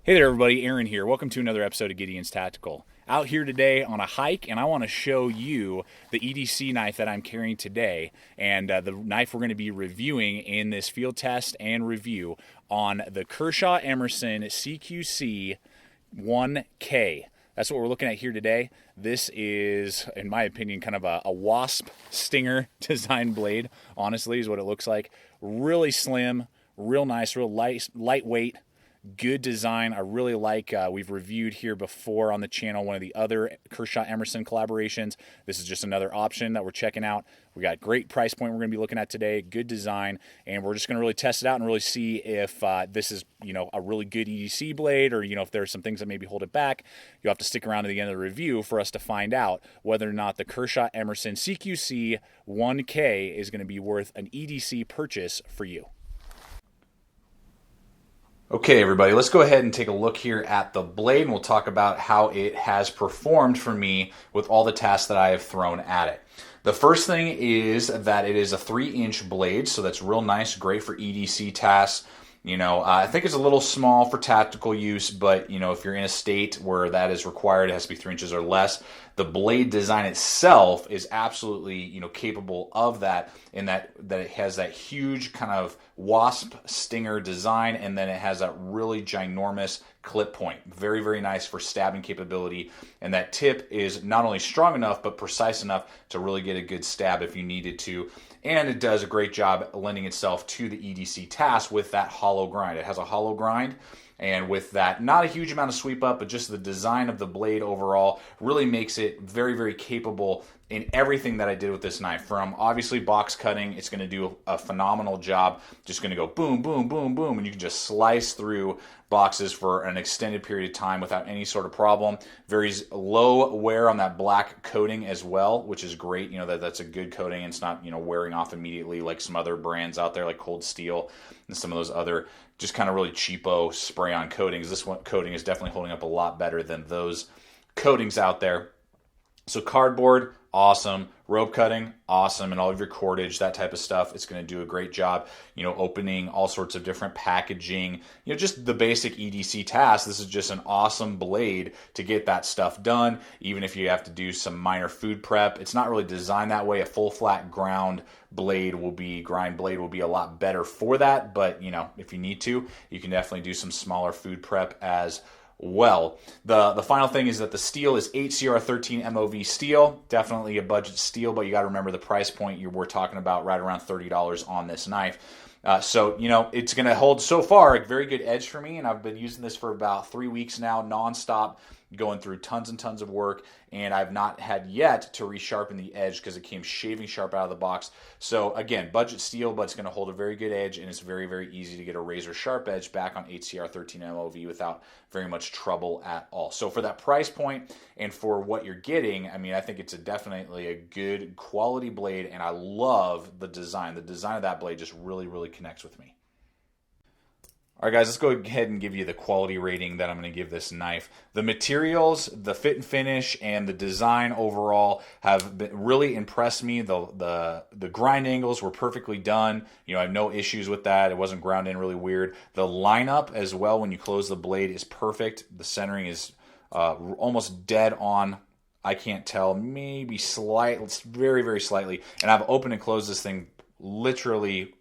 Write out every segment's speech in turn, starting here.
Hey there everybody, Aaron here. Welcome to another episode of Gideon's Tactical. Out here today on a hike, and I want to show you the EDC knife that I'm carrying today, and the knife we're going to be reviewing in this field test and review on the Kershaw Emerson CQC-1K. That's what we're looking at here today. This is, in my opinion, kind of a Wasp stinger design blade, honestly, is what it looks like. Really slim, real nice, real lightweight. Good design. I really like, we've reviewed here before on the channel one of the other Kershaw Emerson collaborations. This is just another option that we're checking out. We got great price point we're going to be looking at today, good design, and we're just going to really test it out and really see if this is, a really good EDC blade, or, if there's some things that maybe hold it back. You'll have to stick around to the end of the review for us to find out whether or not the Kershaw Emerson CQC-1K is going to be worth an EDC purchase for you. Okay, everybody, let's go ahead and take a look here at the blade, and we'll talk about how it has performed for me with all the tasks that I have thrown at it. The first thing is that it is a 3-inch blade, so that's real nice, great for EDC tasks. I think it's a little small for tactical use, but, if you're in a state where that is required, it has to be 3 inches or less. The blade design itself is absolutely, capable of that, in that it has that huge kind of Wasp stinger design, and then it has that really ginormous clip point. Very, very nice for stabbing capability, and that tip is not only strong enough, but precise enough to really get a good stab if you needed to. And it does a great job lending itself to the EDC task with that hollow grind. It has a hollow grind, and with that, not a huge amount of sweep up, but just the design of the blade overall really makes it very, very capable in everything that I did with this knife. From obviously box cutting, it's going to do a phenomenal job. Just going to go boom, boom, boom, boom, and you can just slice through boxes for an extended period of time without any sort of problem. Very low wear on that black coating as well, which is great. That's a good coating, and it's not, wearing off immediately like some other brands out there like Cold Steel and some of those other just kind of really cheapo spray-on coatings. This one coating is definitely holding up a lot better than those coatings out there. So cardboard, awesome. Rope cutting, awesome. And all of your cordage, that type of stuff, it's going to do a great job, opening all sorts of different packaging, just the basic EDC task. This is just an awesome blade to get that stuff done, even if you have to do some minor food prep. It's not really designed that way. A full flat grind blade will be a lot better for that. But, if you need to, you can definitely do some smaller food prep as well. The final thing is that the steel is 8CR13 MOV steel. Definitely a budget steel, but you got to remember the price point. We're talking about right around $30 on this knife. So it's going to hold so far a very good edge for me, and I've been using this for about 3 weeks now, nonstop, going through tons and tons of work, and I've not had yet to resharpen the edge because it came shaving sharp out of the box. So again, budget steel, but it's going to hold a very good edge, and it's very, very easy to get a razor sharp edge back on 8CR13 MOV without very much trouble at all. So for that price point and for what you're getting, I think it's definitely a good quality blade, and I love the design. The design of that blade just really, really connects with me. All right, guys, let's go ahead and give you the quality rating that I'm going to give this knife. The materials, the fit and finish, and the design overall have really impressed me. The grind angles were perfectly done. I have no issues with that. It wasn't ground in really weird. The lineup as well, when you close the blade, is perfect. The centering is almost dead on. I can't tell, maybe it's very, very slightly. And I've opened and closed this thing literally,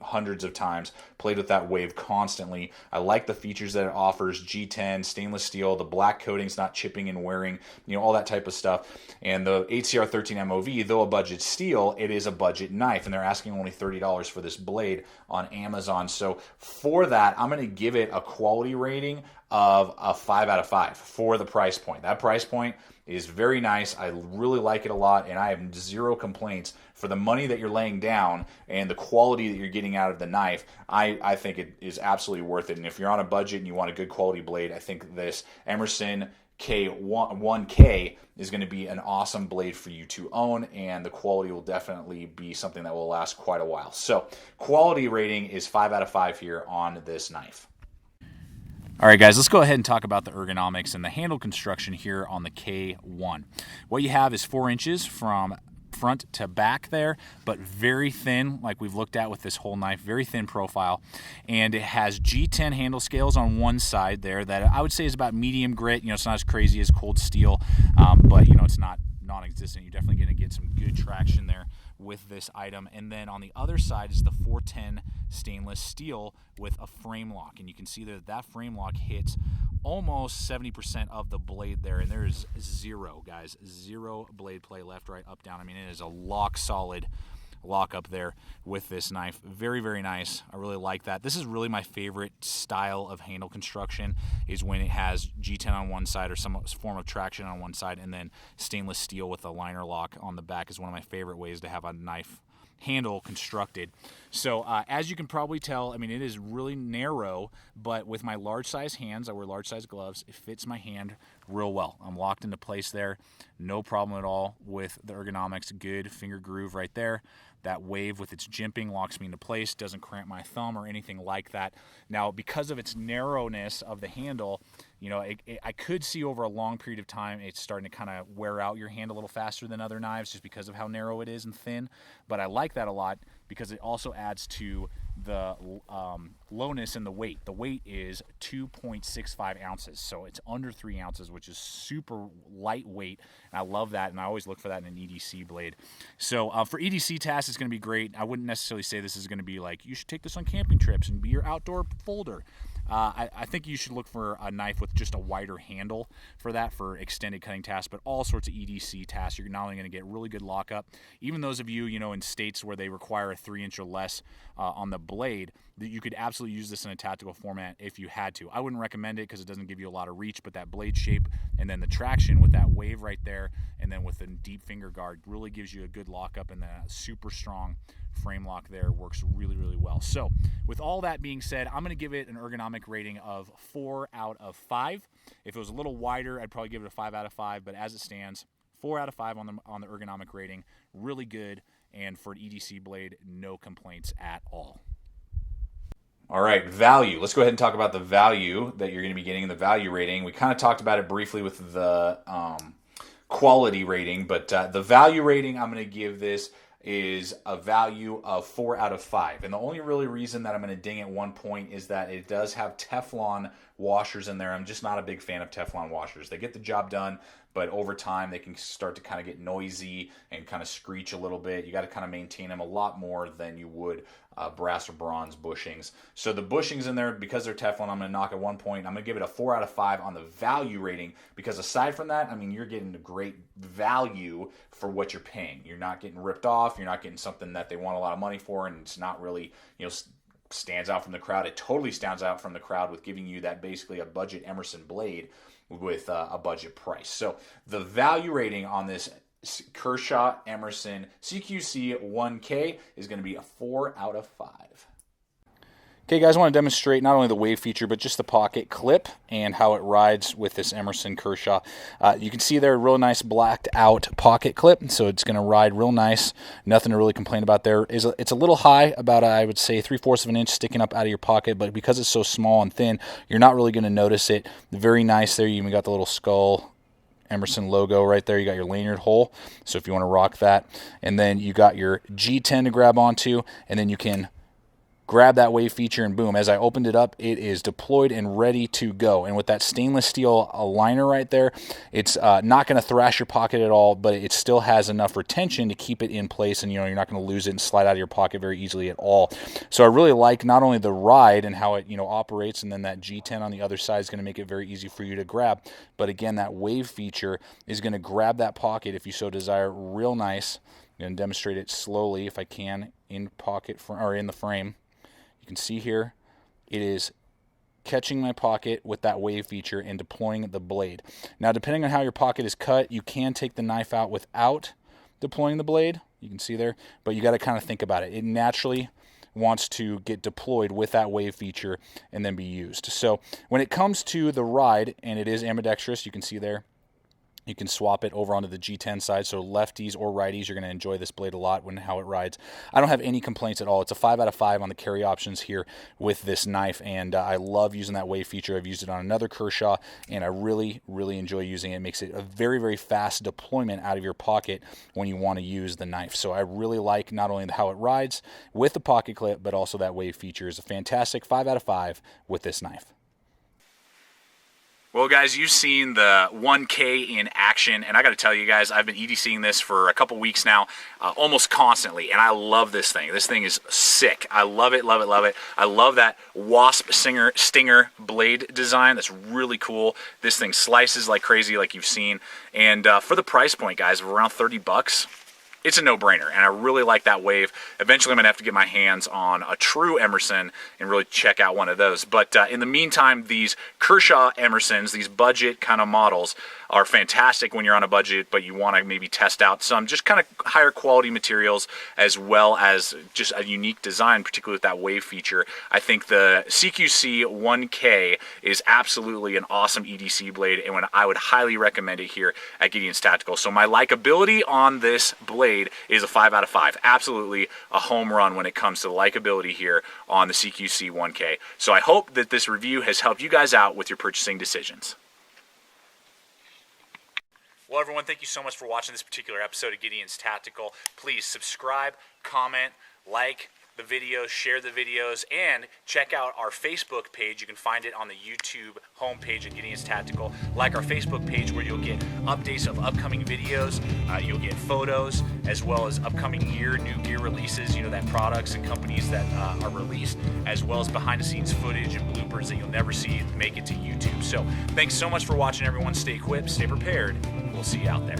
hundreds of times. Played with that wave constantly. I like the features that it offers. G10, stainless steel, the black coating's not chipping and wearing, all that type of stuff. And the 8CR13 MOV, though a budget steel, it is a budget knife, and they're asking only $30 for this blade on Amazon. So for that, I'm going to give it a quality rating of a 5 out of 5 for the price point. That price point is very nice. I really like it a lot, and I have zero complaints for the money that you're laying down and the quality that you're getting out of the knife. I think it is absolutely worth it. And if you're on a budget and you want a good quality blade, I think this Emerson K1K is going to be an awesome blade for you to own, and the quality will definitely be something that will last quite a while. So quality rating is 5 out of 5 here on this knife. All right, guys, let's go ahead and talk about the ergonomics and the handle construction here on the K1. What you have is 4 inches from front to back there, but very thin, like we've looked at with this whole knife, very thin profile. And it has G10 handle scales on one side there that I would say is about medium grit. You know, it's not as crazy as cold steel, but, you know, it's not non-existent. You're definitely going to get some good traction there with this item. And then on the other side is the 410 stainless steel with a frame lock, and you can see that that frame lock hits almost 70% of the blade there, and there is zero, guys, zero blade play left, right, up, down. I mean, it is a lock solid lock up there with this knife. Very, very nice. I really like that. This is really my favorite style of handle construction, is when it has G10 on one side or some form of traction on one side, and then stainless steel with a liner lock on the back is one of my favorite ways to have a knife handle constructed. So as you can probably tell, I mean, it is really narrow, but with my large size hands, I wear large size gloves, it fits my hand real well. I'm locked into place there, no problem at all with the ergonomics. Good finger groove right there. That wave with its jimping locks me into place, doesn't cramp my thumb or anything like that. Now, because of its narrowness of the handle, you know, I could see over a long period of time it's starting to kind of wear out your hand a little faster than other knives, just because of how narrow it is and thin. But I like that a lot because it also adds to the lowness in the weight. The weight is 2.65 ounces, so it's under 3 ounces, which is super lightweight, and I love that, and I always look for that in an EDC blade. So for EDC tasks, it's going to be great. I wouldn't necessarily say this is going to be like, you should take this on camping trips and be your outdoor folder. I think you should look for a knife with just a wider handle for that, for extended cutting tasks, but all sorts of EDC tasks. You're not only going to get really good lockup, even those of you, you know, in states where they require a 3-inch or less on the blade, that you could absolutely use this in a tactical format if you had to. I wouldn't recommend it because it doesn't give you a lot of reach, but that blade shape and then the traction with that wave right there, and then with the deep finger guard, really gives you a good lockup, and that super strong frame lock there works really, really well. So with all that being said, I'm going to give it an ergonomic rating of 4 out of 5. If it was a little wider, I'd probably give it a 5 out of 5, but as it stands, 4 out of 5 on the ergonomic rating. Really good, and for an EDC blade, no complaints at all. All right, value. Let's go ahead and talk about the value that you're going to be getting in the value rating. We kind of talked about it briefly with the quality rating, but the value rating I'm going to give this is a value of 4 out of 5. And the only really reason that I'm going to ding at 1 point is that it does have Teflon washers in there. I'm just not a big fan of Teflon washers. They get the job done, but over time they can start to kind of get noisy and kind of screech a little bit. You got to kind of maintain them a lot more than you would brass or bronze bushings. So the bushings in there, because they're Teflon, I'm going to knock at 1 point. I'm going to give it a 4 out of 5 on the value rating, because aside from that, I mean, you're getting a great value for what you're paying. You're not getting ripped off. You're not getting something that they want a lot of money for, and it's not really, you know, stands out from the crowd. It totally stands out from the crowd with giving you that basically a budget Emerson blade with a budget price. So the value rating on this Kershaw Emerson CQC-1K is going to be a 4 out of 5. Okay, guys, I want to demonstrate not only the wave feature, but just the pocket clip and how it rides with this Emerson Kershaw. You can see there a real nice blacked out pocket clip, so it's going to ride real nice. Nothing to really complain about there. It's a little high, about I would say 3/4 of an inch sticking up out of your pocket, but because it's so small and thin, you're not really going to notice it. Very nice there. You even got the little skull Emerson logo right there. You got your lanyard hole, so if you want to rock that. And then you got your G10 to grab onto, and then you can grab that wave feature, and boom, as I opened it up, it is deployed and ready to go. And with that stainless steel liner right there, it's not going to thrash your pocket at all, but it still has enough retention to keep it in place, and you know, you're not going to lose it and slide out of your pocket very easily at all. So I really like not only the ride and how it, you know, operates, and then that G10 on the other side is going to make it very easy for you to grab, but again, that wave feature is going to grab that pocket if you so desire real nice. I'm going to demonstrate it slowly if I can in pocket or in the frame. You can see here, it is catching my pocket with that wave feature and deploying the blade. Now, depending on how your pocket is cut, you can take the knife out without deploying the blade. You can see there, but you got to kind of think about it. It naturally wants to get deployed with that wave feature and then be used. So when it comes to the ride, and it is ambidextrous, you can see there, You can swap it over onto the G10 side, so lefties or righties, you're going to enjoy this blade a lot when how it rides. I don't have any complaints at all. It's a 5 out of 5 on the carry options here with this knife, and I love using that wave feature. I've used it on another Kershaw, and I really, really enjoy using it. It makes it a very, very fast deployment out of your pocket when you want to use the knife. So I really like not only how it rides with the pocket clip, but also that wave feature is a fantastic 5 out of 5 with this knife. Well, guys, you've seen the 1K in action, and I got to tell you guys, I've been EDCing this for a couple weeks now, almost constantly, and I love this thing. This thing is sick. I love it, love it, love it. I love that Wasp Stinger blade design. That's really cool. This thing slices like crazy, like you've seen, and for the price point, guys, of around 30 bucks, it's a no-brainer, and I really like that wave. Eventually, I'm going to have to get my hands on a true Emerson and really check out one of those. But in the meantime, these Kershaw Emersons, these budget kind of models, are fantastic when you're on a budget, but you want to maybe test out some just kind of higher quality materials as well as just a unique design, particularly with that wave feature. I think the CQC-1K is absolutely an awesome EDC blade, and I would highly recommend it here at Gideon's Tactical. So my likability on this blade is a 5 out of 5. Absolutely a home run when it comes to the likability here on the CQC-1K. So I hope that this review has helped you guys out with your purchasing decisions. Well, everyone, thank you so much for watching this particular episode of Gideon's Tactical. Please subscribe, comment, like the videos, share the videos, and check out our Facebook page. You can find it on the YouTube homepage of Gideon's Tactical. Like our Facebook page where you'll get updates of upcoming videos, you'll get photos, as well as upcoming gear, new gear releases, you know, that products and companies that are released, as well as behind-the-scenes footage and bloopers that you'll never see make it to YouTube. So thanks so much for watching, everyone. Stay equipped, stay prepared. We'll see you out there.